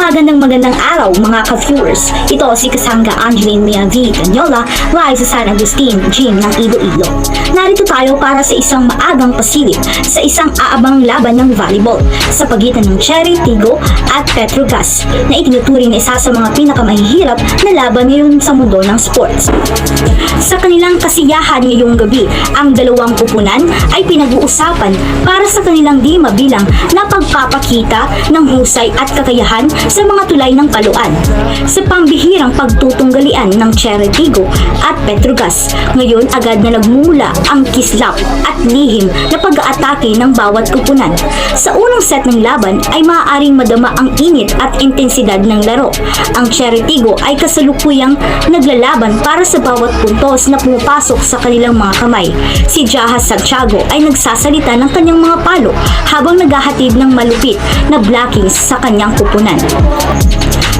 Magandang araw mga ka-viewers. Ito si Kasangga Angeline Miavi Canyola live sa San Agustin Gym ng Iloilo. Narito tayo para sa isang maagang pasilip sa isang aabang laban ng volleyball sa pagitan ng Cherry Tigo at Petrogas na itinuturing na isa sa mga pinakamahihirap na laban ngayon sa mundo ng sports. Sa kanilang kasiyahan ngayong gabi, ang dalawang kupunan ay pinag-uusapan para sa kanilang di mabilang na pagpapakita ng husay at kakayahan sa mga tulay ng paluan. Sa pambihirang pagtutunggalian ng Cherry Tigo at Petrogas, ngayon agad na nagmumula ang kislap at lihim na pag-aatake ng bawat kupunan. Sa unang set ng laban ay maaaring madama ang init at intensidad ng laro. Ang Cherry Tigo ay kasalukuyang naglalaban para sa bawat puntos na pumapasok sa kanilang mga kamay. Si Jaha Santiago ay nagsasalita ng kanyang mga palo habang naghahatid ng malupit na blockings sa kanyang kupunan.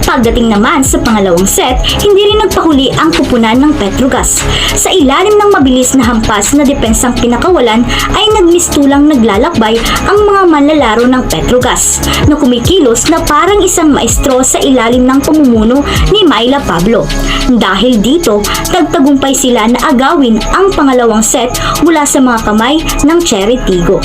Pagdating naman sa pangalawang set, hindi rin nagpahuli ang kupunan ng Petrogas. Sa ilalim ng mabilis na hampas na depensang pinakawalan ay nagmistulang naglalakbay ang mga manlalaro ng Petrogas na kumikilos na parang isang maestro sa ilalim ng pamumuno ni Myla Pablo. Dahil dito, tagtagumpay sila na agawin ang pangalawang set mula sa mga kamay ng Cherry Tigo.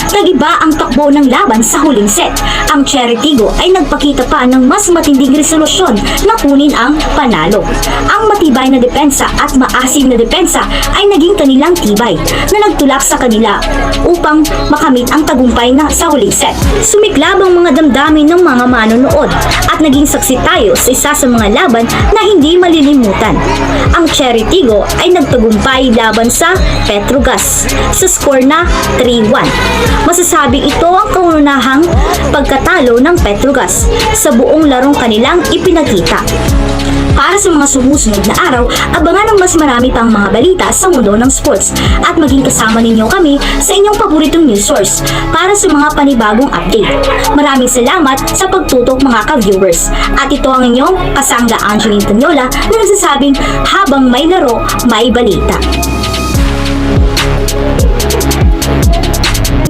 Tag-iba ang takbo ng laban sa huling set. Ang Cherry Tigo ay nagpakita pa ng mas matinding resolusyon na kunin ang panalo. Ang matibay na depensa at maasim na depensa ay naging kanilang tibay na nagtulak sa kanila upang makamit ang tagumpay na sa huling set. Sumiklab ang mga damdamin ng mga manonood at naging saksi tayo sa isa sa mga laban na hindi malilimutan. Ang Cherry Tigo ay nagtagumpay laban sa Petrogas sa score na 3-1. Masasabing ito ang kaunahang pagkatalo ng Petrogas sa buong larong kanilang ipinakita. Para sa mga sumusunod na araw, abangan ang mas marami pang mga balita sa mundo ng sports at maging kasama ninyo kami sa inyong paboritong news source para sa mga panibagong update. Maraming salamat sa pagtutok mga ka-viewers. At ito ang inyong Kasangga Angeline Canyola na nagsasabing habang may laro, may balita.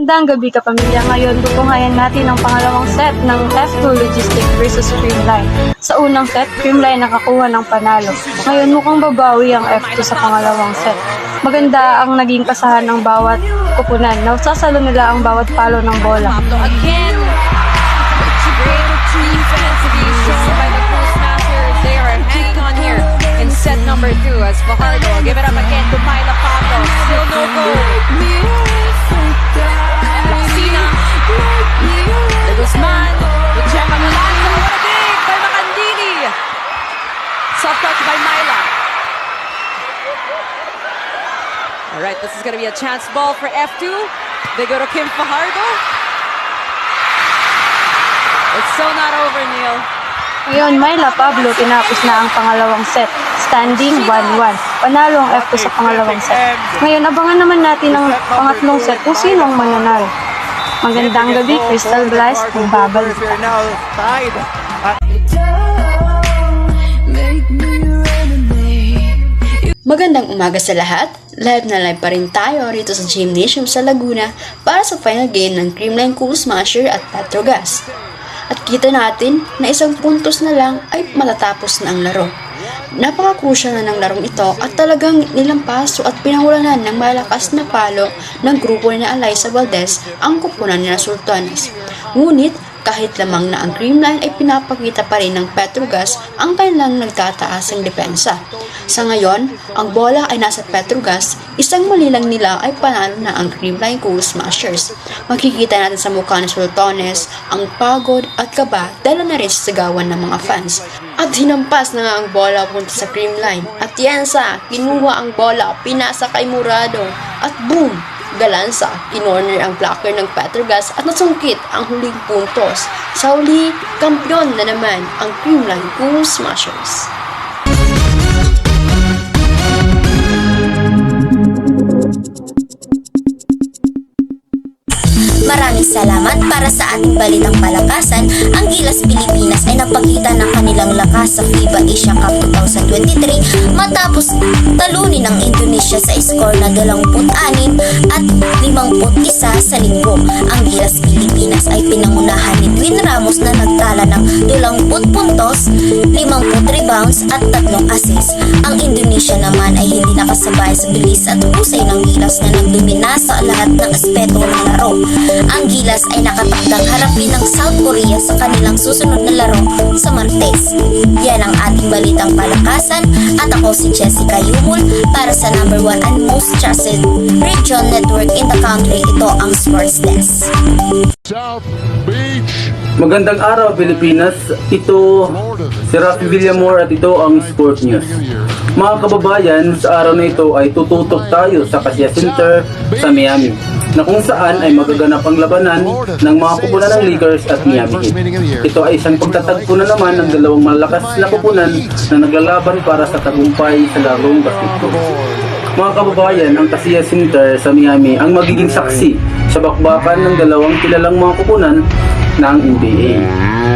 Magandang gabi kapamilya. Ngayon, tutungayan natin ang pangalawang set ng F2 Logistic versus Creamline. Sa unang set, Creamline nakakuha ng panalo. Ngayon, mukhang babawi ang F2 sa pangalawang set. Maganda ang naging kasahan ng bawat kupunan. Nausasalo nila ang bawat palo ng bola. Again, great defensively shown by the Cool Smashers. They are hanging on here in set number 2 as Fajardo give it up again to Myla Pablo. Still no goal. De Guzman with Gemma Galante. What a dig by Macandini. Soft touch by Myla. Alright, this is going to be a chance ball for F2. They go to Kim Fajardo. It's still not over, Neil. Ngayon, Myla Pablo tinapos na ang pangalawang set. Standing 1-1. Panalo ang F2 sa pangalawang set. Ngayon, abangan naman natin ang pangatlong set kung sino ang mananalo. Magandang gabi, Crystal Glass, kung babalik. Magandang umaga sa lahat. Live na live pa rin tayo rito sa Gymnasium sa Laguna para sa final game ng Creamline Cool Smasher at Petrogas. At kita natin na isang puntos na lang ay matatapos na ang laro. Napaka-crucial na ng larong ito at talagang nilampaso at pinangulanan ng malakas na palo ng grupo ni Alyssa Valdez ang kupunan ni Sultanes. Ngunit kahit lamang na ang Creamline ay pinapakita pa rin ng Petrogas ang kanilang nagtataasang depensa. Sa ngayon, ang bola ay nasa Petrogas, isang mali lang nila ay panalo na ang Creamline Cool Smashers. Makikita natin sa mukha ni Sultanes ang pagod at kaba dahil na rin sa sigawan ng mga fans. At hinampas na nga ang bola punta sa Creamline. At Yensa, kinuha ang bola, pinasa kay Murado. At boom! Galansa, kinorner ang blocker ng Petrogas at nasungkit ang huling puntos. Sa huli, kampiyon na naman ang Creamline Cool Smashers. Maraming Maraming salamat. Para sa ating balitang palakasan, ang Gilas Pilipinas ay napakita ng kanilang lakas sa FIBA Asia Cup 2023 matapos talunin ng Indonesia sa score na 26 at 51 sa linggo. Ang Gilas Pilipinas ay pinangunahan ni Twin Ramos na nagtala ng 20 puntos, 50 rebounds at 3 assists. Ang Indonesia naman ay hindi nakasabay sa bilis at husay ng Gilas na nagdomina sa lahat ng aspeto ng laro. Ang Gilas ay nakatakdang harapin ng South Korea sa kanilang susunod na laro sa Martes. Yan ang ating balitang palakasan at ako si Jessica Yumul para sa number 1 and most trusted region network in the country. Ito ang Sports Desk. South Beach. Magandang araw Pilipinas, ito si Rafi Villamor at ito ang Sport News. Mga kababayan, sa araw na ito ay tututok tayo sa Kasia Center sa Miami, na kung saan ay magaganap ang labanan ng mga kupunan ng Lakers at Miami Heat. Ito ay isang pagtatagpo na naman ng dalawang malakas na kupunan na naglalaban para sa tagumpay sa larong basketball. Mga kababayan, ang Kasia Center sa Miami ang magiging saksi sa bakbakan ng dalawang kilalang mga kupunan ng NBA.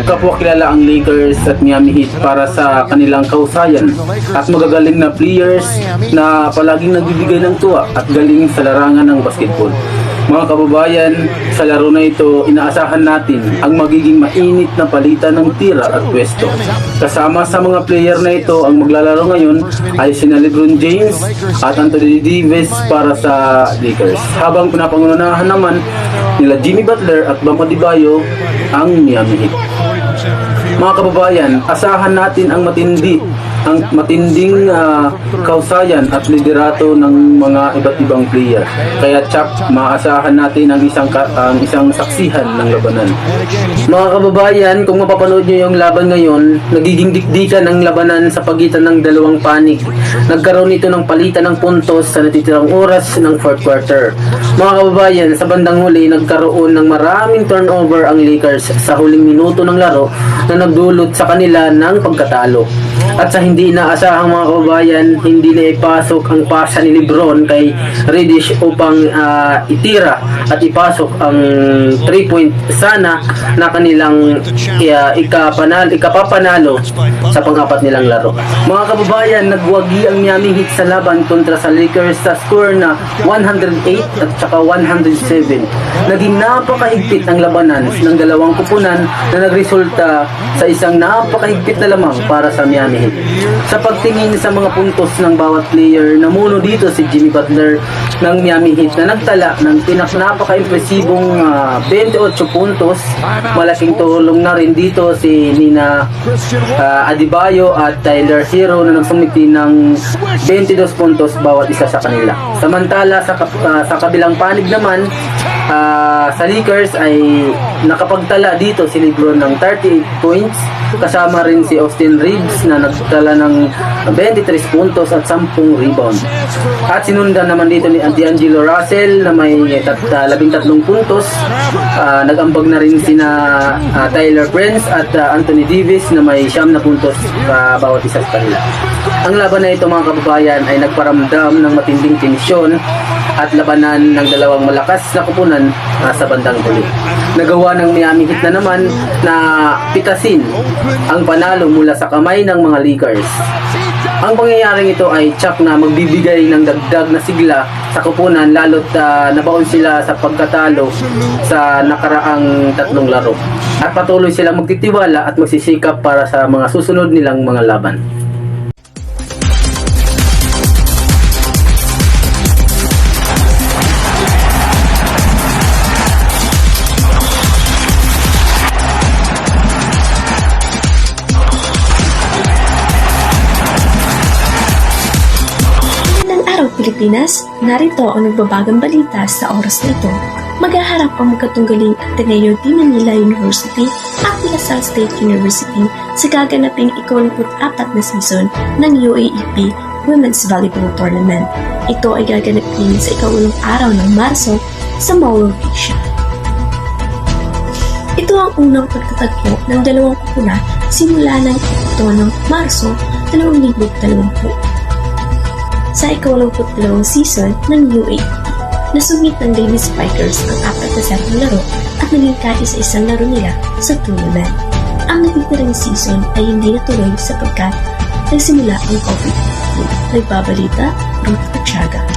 Kapwa kilala ang Lakers at Miami Heat para sa kanilang kahusayan at magagaling na players na palaging nagbibigay ng tuwa at galing sa larangan ng basketball. Mga kababayan, sa laro na ito, inaasahan natin ang magiging mainit na palitan ng tira at pwesto. Kasama sa mga player na ito, ang maglalaro ngayon ay sina LeBron James at Anthony Davis para sa Lakers. Habang pinapangunahan naman nila Jimmy Butler at Bam Adebayo ang Miami Heat. Mga kababayan, asahan natin ang matinding kausayan at liderato ng mga iba't ibang player. Kaya tsak, maasahan natin ang isang saksihan ng labanan. Mga kababayan, kung mapapanood nyo yung laban ngayon, nagiging dikdikan ang labanan sa pagitan ng dalawang panig. Nagkaroon ito ng palitan ng puntos sa natitirang oras ng fourth quarter. Mga kababayan, sa bandang huli, nagkaroon ng maraming turnover ang Lakers sa huling minuto ng laro na nagdulot sa kanila ng pagkatalo. At sa hindi inaasahang mga kababayan, hindi na ipasok ang pasa ni LeBron kay Reddish upang itira at ipasok ang 3-point sana na kanilang ikapapanalo sa pang-apat nilang laro. Mga kababayan, nagwagi ang Miami Heat sa laban kontra sa Lakers sa score na 108 at saka 107. Naging napakahigpit ang labanan ng dalawang kupunan na nagresulta sa isang napakahigpit na lamang para sa Miami Heat. Sa pagtingin sa mga puntos ng bawat player, namuno dito si Jimmy Butler ng Miami Heat na nagtala ng napaka-impresibong 28 puntos. Malaking tulong na rin dito si Nina Adebayo at Tyler Hero na nagsumiti ng 22 puntos bawat isa sa kanila. Samantala sa kabilang panig naman, sa Lakers ay nakapagtala dito si LeBron ng 38 points, kasama rin si Austin Reeves na nagtala ng 23 puntos at 10 rebound. At sinundan naman dito ni D'Angelo Russell na may 13 puntos. Nag-ambag na rin sina Tyler Prince at Anthony Davis na may 9 puntos bawat isa sa kanila. Ang laban na ito mga kababayan ay nagparamdam ng matinding tensyon at labanan ng dalawang malakas na kupunan sa bandang huli. Nagawa ng Miami Heat na naman na pitasin ang panalo mula sa kamay ng mga Lakers. Ang pangyayaring ito ay tsak na magbibigay ng dagdag na sigla sa kupunan lalo't nabaon sila sa pagkatalo sa nakaraang 3 laro. At patuloy silang magtitiwala at magsisikap para sa mga susunod nilang mga laban. Pilipinas, narito ang nagbabagang balita sa oras na ito. Maghaharap ang magkatunggaling Ateneo de Manila University at La Salle State University sa gaganaping 24 na season ng UAAP Women's Volleyball Tournament. Ito ay gaganapin sa 8 araw ng Marso sa Mall of Asia. Ito ang unang pagtatagpo ng dalawang kupuna simula ng 7 ng Marso 2020. Sa 82 season ng UAAP, nasungit ng Lady Spikers ang 4 na setong laro at naging kaisa-isang laro nila sa tournament. Ang natitirang season ay hindi natuloy sapagkat nagsimula ang COVID-19. Nagbabalita, Ruth Pachaga.